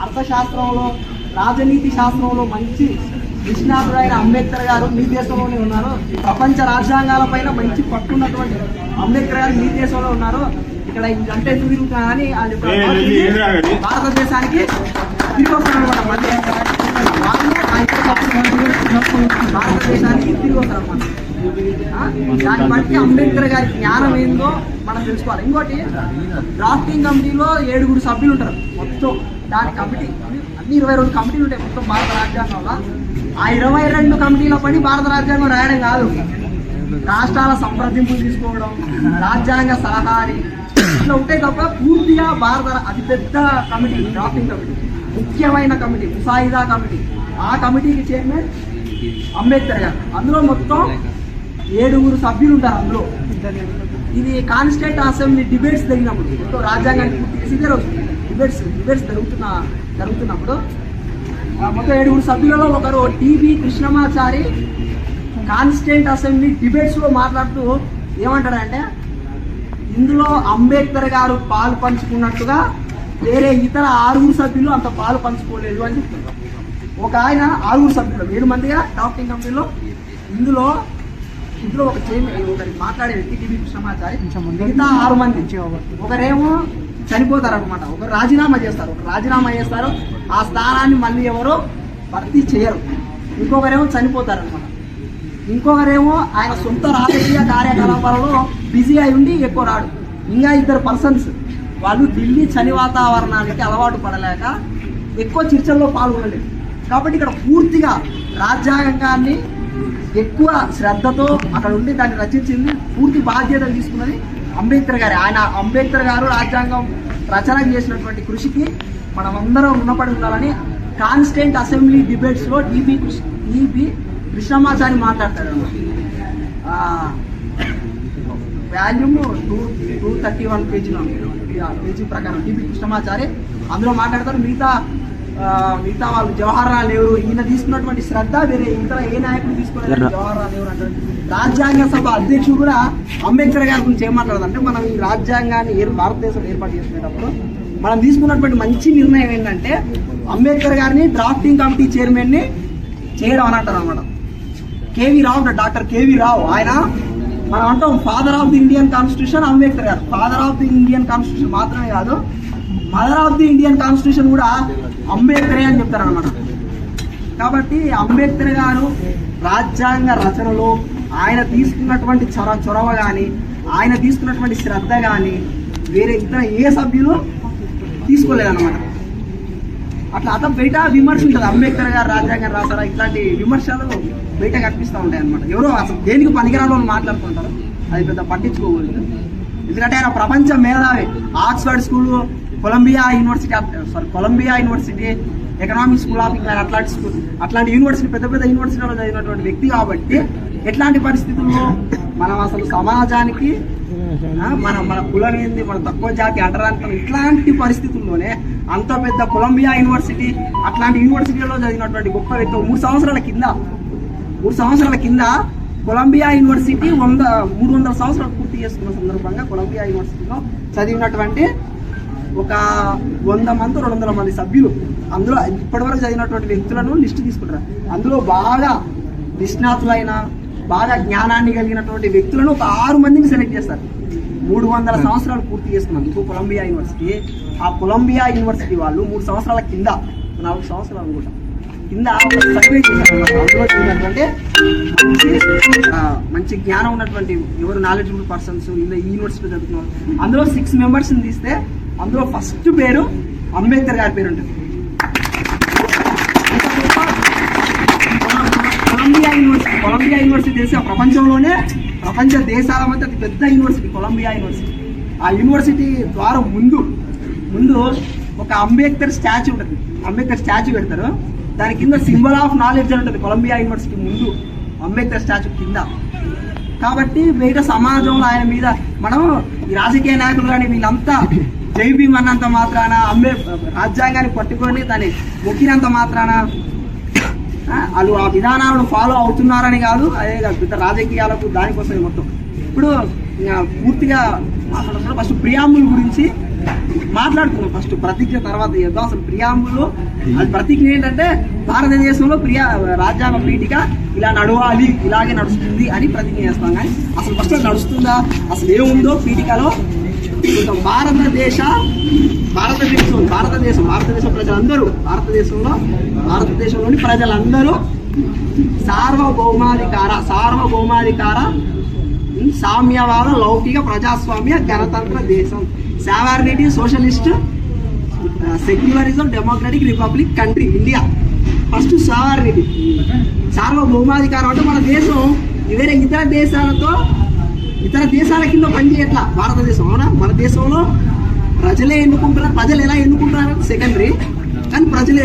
అర్థశాస్త్రంలో రాజనీతి శాస్త్రంలో మంచి నిష్ణాతుడు అయిన అంబేద్కర్ గారు మీ దేశంలోనే ఉన్నారు. ప్రపంచ రాజ్యాంగాలపైన మంచి పట్టున్నటువంటి అంబేద్కర్ గారు మీ దేశంలో ఉన్నారు. ఇక్కడ అంటే తిరుగుతున్నానని భారతదేశానికి తిరిగి వస్తారనమాట. మళ్ళీ భారతదేశానికి తిరిగి వస్తారనమాట. దాన్ని బట్టి అంబేద్కర్ గారి జ్ఞానం ఏందో మనం తెలుసుకోవాలి. ఇంకోటి డ్రాఫ్టింగ్ కమిటీలో 7 సభ్యులు ఉంటారు మొత్తం. దాని కమిటీ అన్ని 22 కమిటీలు ఉంటాయి మొత్తం భారత రాజ్యాంగంలో. ఆ 22 కమిటీల పని భారత రాజ్యాంగం రాయడం కాదు, రాష్ట్రాల సంప్రదింపులు తీసుకోవడం, రాజ్యాంగ సలహాని ఇట్లా ఉంటాయి తప్ప పూర్తిగా భారత అతిపెద్ద కమిటీ డ్రాఫ్టింగ్ కమిటీ, ముఖ్యమైన కమిటీ ముసాయిదా కమిటీ. ఆ కమిటీకి చైర్మన్ అంబేద్కర్ గారు. అందులో మొత్తం 7 సభ్యులు ఉంటారు. అందులో ఇది కాన్స్టిట్యూంట్ అసెంబ్లీ డిబేట్స్ జరిగినప్పుడు మొత్తం రాజ్యాంగానికి డిబేట్స్ జరుగుతున్నప్పుడు మొత్తం 7 సభ్యులలో ఒకరు టీబీ కృష్ణమాచారి కాన్స్టిట్యూంట్ అసెంబ్లీ డిబేట్స్లో మాట్లాడుతూ ఏమంటాడంటే, ఇందులో అంబేద్కర్ గారు పాలు పంచుకున్నట్టుగా వేరే ఇతర 6 సభ్యులు అంత పాలు పంచుకోలేదు అని చెప్తున్నారు. ఒక ఆయన 6 సభ్యులు 7 మందిగా డ్రాఫ్టింగ్ కమిటీలో ఇందులో ఒక ఒకరి మాట్లాడే వ్యక్తి టీబీ కృష్ణమాచారి, మిగతా 6 మంది ఒకరేమో చనిపోతారనమాట. ఒకరు రాజీనామా చేస్తారు. ఆ స్థానాన్ని మళ్ళీ ఎవరు భర్తీ చేయరు. ఇంకొకరేమో చనిపోతారనమాట. ఇంకొకరేమో ఆయన సొంత రాజకీయ కార్యకలాపాలలో బిజీ అయి ఉండి ఎక్కువ రాడు. ఇంకా 2 పర్సన్స్ వాళ్ళు ఢిల్లీ చలి వాతావరణానికి అలవాటు పడలేక ఎక్కువ చర్చల్లో పాల్గొనలేదు. కాబట్టి ఇక్కడ పూర్తిగా రాజ్యాంగాన్ని ఎక్కువ శ్రద్ధతో అక్కడ ఉండి దాన్ని రచించింది, పూర్తి బాధ్యతలు తీసుకున్నది అంబేద్కర్ గారు. అంబేద్కర్ గారు రాజ్యాంగం రచన చేసినటువంటి కృషికి మనం అందరం రుణపడి ఉండాలని కాన్స్టిట్యూంట్ అసెంబ్లీ డిబేట్స్లో టీబీ కృష్ణమాచారి మాట్లాడతాడు. వాల్యూమ్ 231 పేజీ ప్రకారం టీబీ కృష్ణమాచారి అందులో మాట్లాడతారు. మిగతా వాళ్ళు జవహర్లాల్ నెహ్రూ ఈయన తీసుకున్నటువంటి శ్రద్ధ వేరే ఇతర ఏ నాయకులు తీసుకోలేదు. జవహర్లాల్ నెహ్రూ అంటారు. రాజ్యాంగ సభ అధ్యక్షుడు కూడా అంబేద్కర్ గారి గురించి ఏం మాట్లాడదంటే, మనం ఈ రాజ్యాంగాన్ని భారతదేశంలో ఏర్పాటు చేసుకునేటప్పుడు మనం తీసుకున్నటువంటి మంచి నిర్ణయం ఏంటంటే అంబేద్కర్ గారిని డ్రాఫ్టింగ్ కమిటీ చైర్మన్ని చేయడం అని అంటారు అనమాట. డాక్టర్ కేవీ రావు ఆయన మనం అంటాం father of the Indian constitution Ambedkar గారు. Father of the Indian constitution మాత్రమే కాదు, mother of the Indian constitution కూడా అంబేద్కరే అని చెప్తారనమాట. కాబట్టి అంబేద్కర్ గారు రాజ్యాంగ రచనలో ఆయన తీసుకున్నటువంటి చొరవ కానీ ఆయన తీసుకున్నటువంటి శ్రద్ధ కానీ వేరే ఇతర ఏ సభ్యులు తీసుకోలేదన్నమాట. అట్లా బయట విమర్శ ఉంటుంది, అంబేద్కర్ గారు రాజ్యాంగం రాసారా ఇట్లాంటి విమర్శలు బయట కనిపిస్తూ ఉంటాయి అనమాట. ఎవరో అసలు దేనికి పనికిరాలో మాట్లాడుతుంటారు, అది పెద్ద పట్టించుకోకూడదు. ఎందుకంటే ఆయన ప్రపంచ మేధావి. Oxford school, Columbia university, economic school of England అట్లాంటి యూనివర్సిటీ పెద్ద యూనివర్సిటీలో చదివినటువంటి వ్యక్తి. కాబట్టి ఎట్లాంటి పరిస్థితుల్లో మనం అసలు సమాజానికి మన కులం ఏంది, మన తక్కువ జాతి అంటరాంతం, ఇట్లాంటి పరిస్థితుల్లోనే అంత పెద్ద కొలంబియా యూనివర్సిటీ అట్లాంటి యూనివర్సిటీలో చదివినటువంటి గొప్ప వ్యక్తి 3 సంవత్సరాల కింద కొలంబియా యూనివర్సిటీ 300 సంవత్సరాలు పూర్తి చేసుకున్న సందర్భంగా కొలంబియా యూనివర్సిటీలో చదివినటువంటి ఒక 100 మంది 200 మంది సభ్యులు అందులో ఇప్పటివరకు చదివినటువంటి వ్యక్తులను లిస్టు తీసుకుంటారు. అందులో బాగా నిష్ణాతులైన బాగా జ్ఞానాన్ని కలిగినటువంటి వ్యక్తులను ఒక 6 మందిని సెలెక్ట్ చేస్తారు. 300 సంవత్సరాలు పూర్తి చేసుకున్నందుకు కొలంబియా యూనివర్సిటీ. ఆ కొలంబియా యూనివర్సిటీ వాళ్ళు 3 సంవత్సరాల కింద 4 సంవత్సరాలు అనుకుంటా కింద సర్వే చేశారు. అందులో చూసినటువంటి మంచి జ్ఞానం ఉన్నటువంటి ఎవరు నాలెడ్జబుల్ పర్సన్స్ ఈ యూనివర్సిటీలో చదువుతున్నారు. అందులో 6 మెంబర్స్ని తీస్తే అందులో ఫస్ట్ పేరు అంబేద్కర్ గారి పేరు ఉంటుంది. కొలంబియా యూనివర్సిటీ తెలిసి ప్రపంచంలోనే ప్రపంచ దేశాల మధ్య అతి పెద్ద యూనివర్సిటీ కొలంబియా యూనివర్సిటీ. ఆ యూనివర్సిటీ ద్వారా ముందు ఒక అంబేద్కర్ స్టాచ్యూ ఉంటుంది. అంబేద్కర్ స్టాచ్యూ పెడతారు. దాని కింద సింబల్ ఆఫ్ నాలెడ్జ్ అని ఉంటుంది. కొలంబియా యూనివర్సిటీ ముందు అంబేద్కర్ స్టాచ్యూ కింద. కాబట్టి బయట సమాజంలో ఆయన మీద మనం ఈ రాజకీయ నాయకులు కానీ వీళ్ళంతా జై భీమ్ అన్నంత మాత్రాన రాజ్యాంగాన్ని పట్టుకొని దాన్ని మొక్కినంత మాత్రాన వాళ్ళు ఆ విధానాలను ఫాలో అవుతున్నారని కాదు. అదే పెద్ద రాజకీయాలకు దానికోసమే మొత్తం. ఇప్పుడు పూర్తిగా మాట్లాడుతున్నారు. ఫస్ట్ ప్రియాంబుల్ గురించి మాట్లాడుకున్నాం ఫస్ట్ ప్రతిజ్ఞ తర్వాత చేద్దాం. అసలు ప్రియాంబుల్ అది ప్రతిజ్ఞ ఏంటంటే భారతదేశంలో రాజ్యాంగ పీఠిక ఇలా నడవాలి, ఇలాగే నడుస్తుంది అని ప్రతిజ్ఞ చేస్తాం. కానీ అసలు ఫస్ట్ నడుస్తుందా, అసలు ఏముందో పీఠికలో భారతదేశం ప్రజలందరూ భారతదేశంలోని ప్రజలందరూ సార్వభౌమాధికార సామ్యవాద లౌకిక ప్రజాస్వామ్య గణతంత్ర దేశం, sovereignty socialist secularism democratic republic country India. First సార్వభౌమాధికారం అంటే మన దేశం వేరే ఇతర దేశాల కింద పనిచేయట్లా భారతదేశం. అవునా, మన దేశంలో ప్రజలే ఎన్నుకుంటున్నారు. ప్రజలు ఎలా ఎన్నుకుంటున్నారు సెకండరీ, కానీ ప్రజలే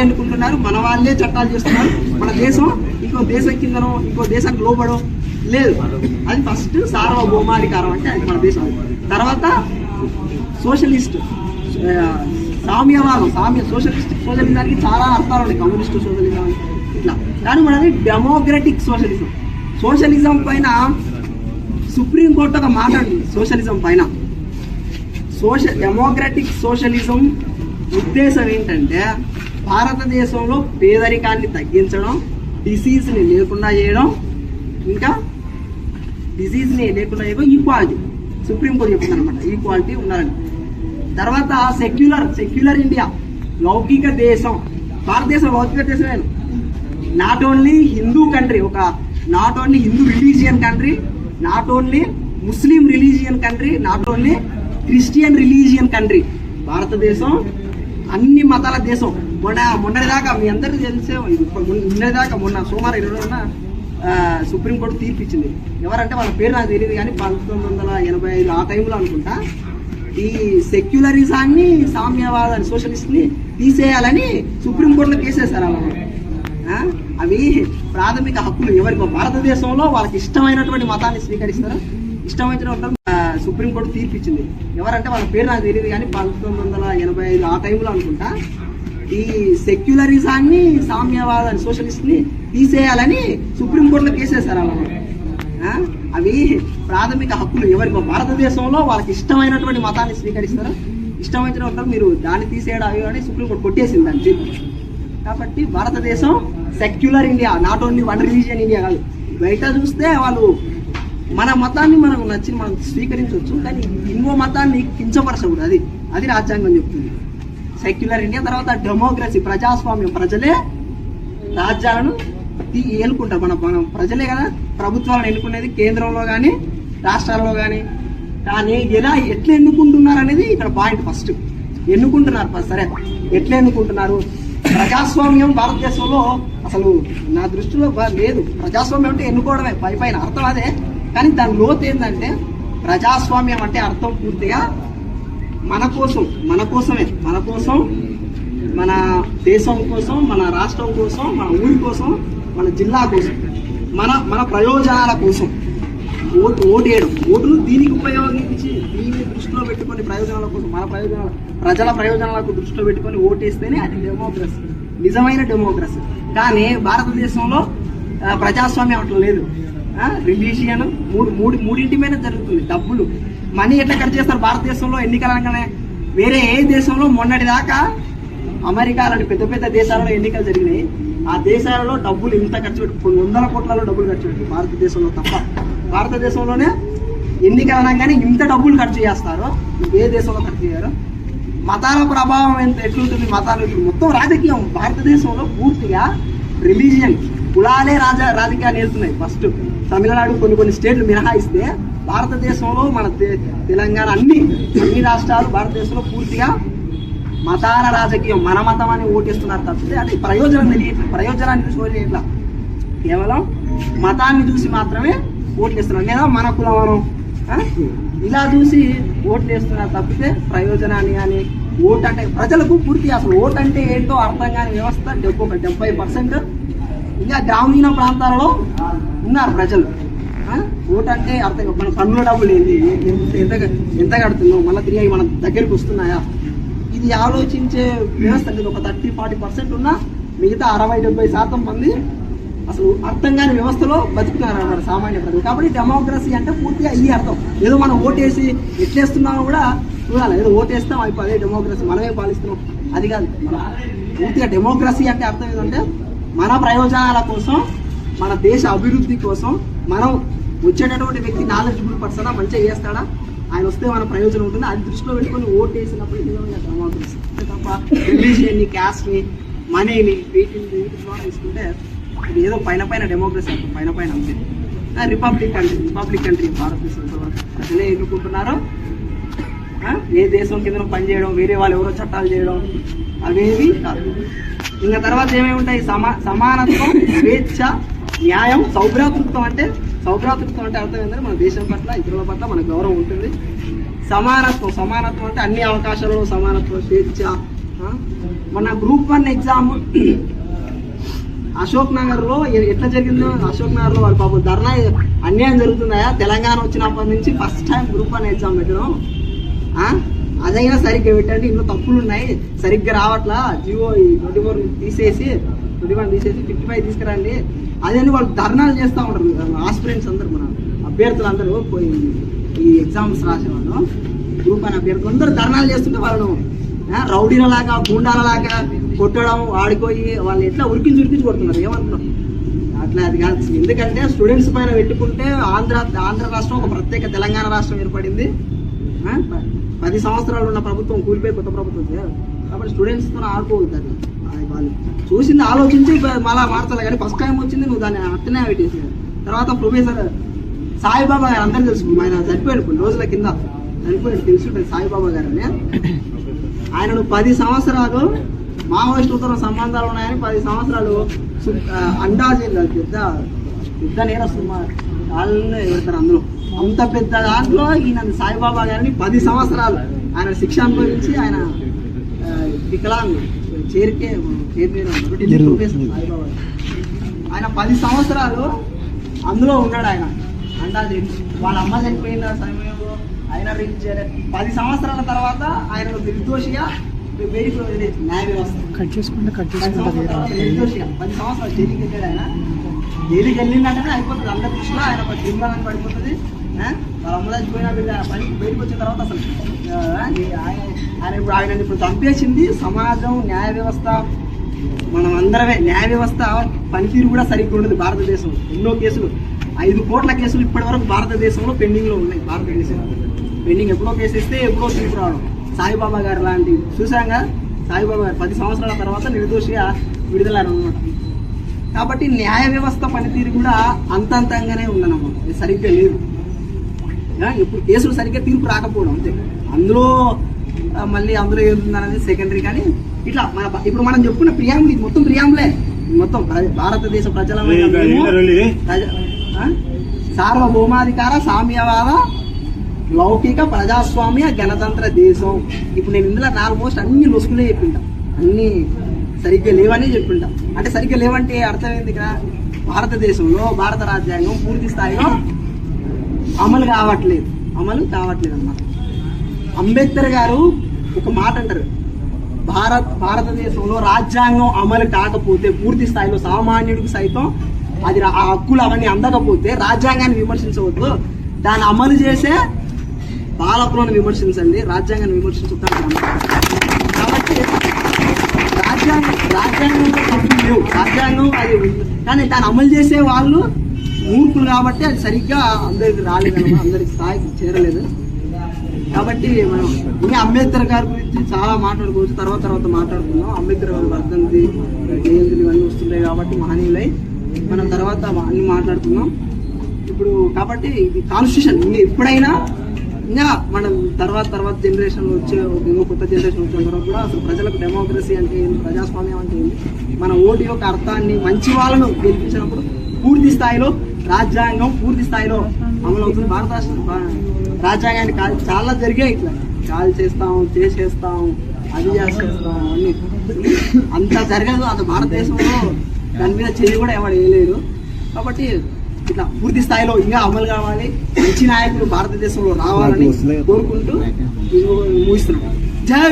ఎన్నుకుంటున్నారు. మన వాళ్ళే చట్టాలు చేస్తున్నారు. మన దేశం ఇంకో దేశం కిందనో ఇంకో దేశానికి లోబడో లేదు. అది ఫస్ట్ సార్వభౌమాధికారం అంటే అది మన దేశం. తర్వాత సోషలిస్ట్ సోషలిజానికి చాలా అర్థాలు ఉన్నాయి. కమ్యూనిస్ట్ సోషలిజం ఇట్లా. కానీ మనది డెమోక్రటిక్ సోషలిజం పైన సుప్రీంకోర్టు ఒక మాట్లాడుతుంది. సోషలిజం పైన డెమోక్రటిక్ సోషలిజం ఉద్దేశం ఏంటంటే భారతదేశంలో పేదరికాన్ని తగ్గించడం, డిసీజ్ని లేకుండా చేయడం, ఈక్వాలిటీ. సుప్రీంకోర్టు చెప్తుంది అనమాట, ఈక్వాలిటీ ఉండాలని. తర్వాత సెక్యులర్ ఇండియా, లౌకిక దేశం. భారతదేశం లౌకిక దేశమే. Not only Hindu country, not only Hindu religion country, not only Muslim religion country, not only Christian religion country. భారతదేశం అన్ని మతాల దేశం. మొన్నటిదాకా మీ అందరికీ తెలిసే, మొన్న సోమవారం 20 సుప్రీంకోర్టు తీర్పు ఇచ్చింది. ఎవరంటే వాళ్ళ పేరు నాకు తెలియదు, కానీ 1985 ఆ టైంలో అనుకుంటా ఈ సెక్యులరిజాన్ని, సామ్యవాదాన్ని, సోషలిస్ట్ని తీసేయాలని సుప్రీంకోర్టులో కేసేశారు. అవి ప్రాథమిక హక్కులు ఎవరికి భారతదేశంలో వాళ్ళకి ఇష్టమైనటువంటి మతాన్ని స్వీకరిస్తారు. ఇష్టమైన సుప్రీంకోర్టు తీర్పు ఇచ్చింది. ఎవరంటే వాళ్ళ పేరు నాకు తెలియదు, కానీ 1985 ఆ టైంలో అనుకుంటా ఈ సెక్యులరిజాన్ని, సామ్యవాదాన్ని, సోషలిస్ట్ని తీసేయాలని సుప్రీంకోర్టులో కేసేశారు. అవి ప్రాథమిక హక్కులు ఎవరికి భారతదేశంలో వాళ్ళకి ఇష్టమైనటువంటి మతాన్ని స్వీకరిస్తారు. ఇష్టమైన మీరు దాన్ని తీసేయడం అవి అని సుప్రీంకోర్టు కొట్టేసింది దాని తీర్పు. కాబట్టి భారతదేశం secular India, not only one religion India కాదు. బయట చూస్తే వాళ్ళు మన మతాన్ని మనకు నచ్చింది మనం స్వీకరించవచ్చు, కానీ ఇంకో మతాన్ని కించపరచకూడదు. అది రాజ్యాంగం చెప్తుంది. Secular India. తర్వాత డెమోక్రసీ, ప్రజాస్వామ్యం. ప్రజలే రాజ్యాలను ఎన్నుకుంటారు. మన ప్రజలే కదా ప్రభుత్వాలను ఎన్నుకునేది, కేంద్రంలో కానీ రాష్ట్రాల్లో కానీ. కానీ ఎట్లా ఎన్నుకుంటున్నారు అనేది ఇక్కడ పాయింట్. ఫస్ట్ ఎన్నుకుంటున్నారు. సరే, ఎట్లా ఎన్నుకుంటున్నారు? ప్రజాస్వామ్యం భారతదేశంలో అసలు నా దృష్టిలో లేదు. ప్రజాస్వామ్యం అంటే ఎన్నుకోవడమే, పైన అర్థం అదే. కానీ దాని లోతు ఏంటంటే ప్రజాస్వామ్యం అంటే అర్థం పూర్తిగా మన కోసం, మన దేశం కోసం, మన రాష్ట్రం కోసం, మన ఊరి కోసం, మన జిల్లా కోసం, మన ప్రయోజనాల కోసం ఓటేయడం. ఓటును దీనికి ఉపయోగించి, దీన్ని దృష్టిలో పెట్టుకొని ప్రయోజనాల కోసం, ప్రజల ప్రయోజనాలకు దృష్టిలో పెట్టుకొని ఓటేస్తేనే అది డెమోక్రసీ, నిజమైన డెమోక్రసీ. కానీ భారతదేశంలో ప్రజాస్వామ్యం అట్లా లేదు. రిలీజియన్ మూడింటి మీద జరుగుతుంది. డబ్బులు, మనీ ఎట్లా ఖర్చు చేస్తారు భారతదేశంలో ఎన్నికలు అనగానే. వేరే ఏ దేశంలో మొన్నటిదాకా అమెరికా లాంటి పెద్ద పెద్ద దేశాలలో ఎన్నికలు జరిగినాయి. ఆ దేశాలలో డబ్బులు ఇంత ఖర్చు పెట్టి 100 కోట్లలో డబ్బులు ఖర్చు పెట్టి, భారతదేశంలో తప్ప. భారతదేశంలోనే ఎన్నికలు అనగానే ఇంత డబ్బులు ఖర్చు చేస్తారో ఏ దేశంలో ఖర్చు చేయరు. మతాల ప్రభావం ఎట్లుంటుంది? మతాలు మొత్తం రాజకీయం భారతదేశంలో పూర్తిగా రిలీజియన్, కులాలే రాజకీయాలు వెళ్తున్నాయి. ఫస్ట్ తమిళనాడు కొన్ని స్టేట్లు మినహాయిస్తే భారతదేశంలో మన తెలంగాణ అన్ని రాష్ట్రాలు భారతదేశంలో పూర్తిగా మతాల రాజకీయం, మన మతం అని ఓటేస్తున్నారు తప్పితే అది ప్రయోజనాన్ని చూసి ఓటేయట్లా. కేవలం మతాన్ని చూసి మాత్రమే ఓట్లు వేస్తున్నారు. లేదా మన కులం ఇలా చూసి ఓట్లు వేస్తున్నారు తప్పితే ప్రయోజనాన్ని కానీ, ఓటు అంటే ప్రజలకు పూర్తి అసలు ఓటు అంటే ఏంటో అర్థం కాని వ్యవస్థ 70% ఇంకా గ్రామీణ ప్రాంతాలలో ఉన్నారు ప్రజలు. ఓటు అంటే అర్థం, మన పన్నుల డబ్బులు ఏంటి, ఎంత కడుతున్నావు, మళ్ళీ తిరిగి మన దగ్గరికి వస్తున్నాయా, ఇది ఆలోచించే వ్యవస్థ లేదు. ఒక 30-40% ఉన్నా మిగతా 60-70% మంది అసలు అర్థం కాని వ్యవస్థలో బతుకుతున్నారు అన్నమాట సామాన్య ప్రజలు. కాబట్టి డెమోక్రసీ అంటే పూర్తిగా ఈ అర్థం. ఏదో మనం ఓటేసి ఎట్లేస్తున్నామో కూడా చూడాలి. ఏదో ఓటేస్తాం అయిపో అదే డెమోక్రసీ, మనమే పాలిస్తున్నాం, అది కాదు. పూర్తిగా డెమోక్రసీ అంటే అర్థం ఏంటంటే మన ప్రయోజనాల కోసం, మన దేశ అభివృద్ధి కోసం, మనం వచ్చేటటువంటి వ్యక్తి నాలెడ్జబుల్ పర్సనా, మంచిగా చేస్తాడా, ఆయన వస్తే మన ప్రయోజనం ఉంటుంది, అది దృష్టిలో పెట్టుకొని ఓటు వేసినప్పుడు నిజంగా డెమోక్రసీ. తప్ప రిలీజియన్ని, క్యాస్ట్ని, మనీని వీటిని ద్వారా తీసుకుంటే ఇది ఏదో పైన డెమోక్రసీ పైన అంతే. రిపబ్లిక్ కంట్రీ భారతదేశంలో ప్రజలే ఎన్నుకుంటున్నారో, ఏ దేశం కింద పనిచేయడం, వేరే వాళ్ళు ఎవరో చట్టాలు చేయడం అవేవి కాదు. ఇంకా తర్వాత ఏమేమి ఉంటాయి? సమానత్వం, స్వేచ్ఛ, న్యాయం, సౌభ్రాతృత్వం అంటే అర్థం ఏంటంటే మన దేశం పట్ల, ఇతరుల పట్ల మన గౌరవం ఉంటుంది. సమానత్వం అంటే అన్ని అవకాశాలలో సమానత్వం, స్వేచ్ఛ. మన గ్రూప్ 1 ఎగ్జామ్ అశోక్ నగర్లో ఎట్లా జరిగిందో, అశోక్ నగర్లో వాళ్ళ పాపం ధర్నా అన్యాయం జరుగుతున్నాయా? తెలంగాణ వచ్చినప్పటి నుంచి ఫస్ట్ టైం గ్రూప్ 1 ఎగ్జామ్ పెట్టడం, అదైనా సరిగ్గా పెట్టండి, ఇందులో తప్పులు ఉన్నాయి, సరిగ్గా రావట్లా, జియో 24 తీసేసి 55 తీసుకురండి, అదని వాళ్ళు ధర్నాలు చేస్తూ ఉంటారు. ఆస్పిరెంట్స్ అందరు, మన అభ్యర్థులు అందరూ పోయి ఈ ఎగ్జామ్స్ రాసేవాళ్ళు, గ్రూప్ 1 అభ్యర్థులు అందరూ ధర్నాలు చేస్తుంటే వాళ్ళను రౌడీలలాగా, గూండాలలాగా కొట్టడం, ఆడిపోయి వాళ్ళు ఎట్లా ఉరికించి కొడుతున్నారు. ఏమంటున్నారు? అట్లా అది కాదు. ఎందుకంటే స్టూడెంట్స్ పైన పెట్టుకుంటే ఆంధ్ర రాష్ట్రం ఒక ప్రత్యేక తెలంగాణ రాష్ట్రం ఏర్పడింది. 10 సంవత్సరాలు ఉన్న ప్రభుత్వం కూలిపోయి కొత్త ప్రభుత్వం, కాబట్టి స్టూడెంట్స్తో ఆడుకోవద్దు. వాళ్ళు చూసింది ఆలోచించి మళ్ళీ మార్చాలి, కానీ ఫస్ట్ టైం వచ్చింది నువ్వు దాన్ని అట్టనే పెట్టేసి. తర్వాత ప్రొఫెసర్ సాయిబాబా గారు అందరూ తెలుసు, ఆయన చనిపోయాడు కొన్ని రోజుల కింద, తెలుసుంటుంది సాయిబాబా గారు అని. ఆయనను 10 సంవత్సరాలు మావోయిస్టులతో సంబంధాలు ఉన్నాయని 10 సంవత్సరాలు అండాజీలు పెద్ద నేరస్తులు వాళ్ళని పెడతారు అందులో. అంత పెద్ద దాంట్లో ఈయన సాయిబాబా గారిని 10 సంవత్సరాలు ఆయన శిక్ష అనుభవించి ఆయన వికలాంగ్ చేరికే సాయిబాబా ఆయన 10 సంవత్సరాలు అందులో ఉన్నాడు. ఆయన అండాజీ వాళ్ళ అమ్మ చనిపోయిన సమయంలో ఆయన రిలీజ్ చేయలేదు. 10 సంవత్సరాల తర్వాత ఆయన నిర్దోషిగా న్యాయ వ్యవస్థ నిర్దోషిగా 10 సంవత్సరాలు జైలుకి వెళ్ళాడు. ఆయన జైలుకి వెళ్ళిందంటే అయిపోతుంది, అందరి దృష్టిలో ఆయన ఒక క్రిమినల్ పడిపోతుంది. వాళ్ళ అమ్మ చచ్చిపోయినా బయటకు వచ్చిన తర్వాత అసలు ఆయన ఇప్పుడు చంపేసింది సమాజం, న్యాయ వ్యవస్థ, మనం అందరమే. న్యాయ వ్యవస్థ పనితీరు కూడా సరిగ్గా ఉండదు భారతదేశంలో. ఎన్నో కేసులు, 5 కోట్ల కేసులు ఇప్పటి వరకు భారతదేశంలో పెండింగ్లో ఉన్నాయి. భారతదేశంలో పెండింగ్ ఎప్పుడో కేసు ఇస్తే ఎప్పుడో తీర్పు రావడం. సాయిబాబా గారు లాంటి చూసాంగా, సాయిబాబా గారు 10 సంవత్సరాల తర్వాత నిర్దోషిగా విడుదలన్నమాట. కాబట్టి న్యాయ వ్యవస్థ పనితీరు కూడా అంతంతంగానే ఉందన్నమాట, సరిగ్గా లేదు. ఇప్పుడు కేసులు సరిగ్గా తీర్పు రాకపోవడం అంతే. అందులో ఏముందనేది సెకండరీ. కానీ ఇట్లా ఇప్పుడు మనం చెప్పుకున్న ప్రియాంబుల్, ఇది మొత్తం ప్రియాంబులే. మొత్తం భారతదేశ ప్రజల సార్వభౌమాధికార, సామ్యవాద, లౌకిక, ప్రజాస్వామ్య, గణతంత్ర దేశం. ఇప్పుడు నేను ఇందులో ఆల్మోస్ట్ అన్ని లొసుకులే చెప్పింటా, అన్ని సరిగ్గా లేవని చెప్పింటా. అంటే సరిగ్గా లేవంటే అర్థమైంది ఇక్కడ, భారతదేశంలో భారత రాజ్యాంగం పూర్తి స్థాయిలో అమలు కావట్లేదు అన్నమాట. అంబేద్కర్ గారు ఒక మాట అంటారు, భారతదేశంలో రాజ్యాంగం అమలు కాకపోతే, పూర్తి స్థాయిలో సామాన్యుడికి సైతం అది ఆ హక్కులు అవన్నీ అందకపోతే రాజ్యాంగాన్ని విమర్శించవద్దు, దాన్ని అమలు చేసే పాలకులను విమర్శించండి, రాజ్యాంగాన్ని విమర్శించొద్దు. కాబట్టి రాజ్యాంగం అది, కానీ దాన్ని అమలు చేసే వాళ్ళు మూర్ఖులు కాబట్టి అది సరిగ్గా అందరికి రాలేదన్నమాట, అందరికి స్థాయికి చేరలేదు. కాబట్టి మనం ఇంకా అంబేద్కర్ గారి గురించి చాలా మాట్లాడుకోవచ్చు, తర్వాత మాట్లాడుకుందాం. అంబేద్కర్ గారి వర్ధంతి, జయంతులు ఇవన్నీ వస్తుంటాయి కాబట్టి మహనీయులై మనం తర్వాత అన్ని మాట్లాడుకుందాం. ఇప్పుడు కాబట్టి ఇది కాన్స్టిట్యూషన్ ఇంకా ఎప్పుడైనా ఇంకా మనం తర్వాత జనరేషన్ వచ్చే కొత్త జనరేషన్ వచ్చిన తర్వాత కూడా అసలు ప్రజలకు డెమోక్రసీ అంటే ఏంటి, ప్రజాస్వామ్యం అంటే ఏంటి, మన ఓటు యొక్క అర్థాన్ని, మంచి వాళ్ళను గెలిపించినప్పుడు పూర్తి స్థాయిలో రాజ్యాంగం పూర్తి స్థాయిలో అమలు అవుతుంది. భారత రాజ్యాంగాన్ని చాలా జరిగాయి, ఇట్లా కాల్ చేస్తాం, చేసేస్తాం, అది చేసేస్తాం, అన్ని అంత జరగదు. అంత భారతదేశంలో దాని మీద చేయి కూడా ఎవరు వేయలేరు. కాబట్టి ఇట్లా పూర్తి స్థాయిలో ఇంకా అమలు కావాలి, మంచి నాయకులు భారతదేశంలో రావాలని కోరుకుంటూ ముగిస్తున్నాం. జై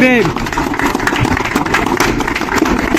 భీమ్.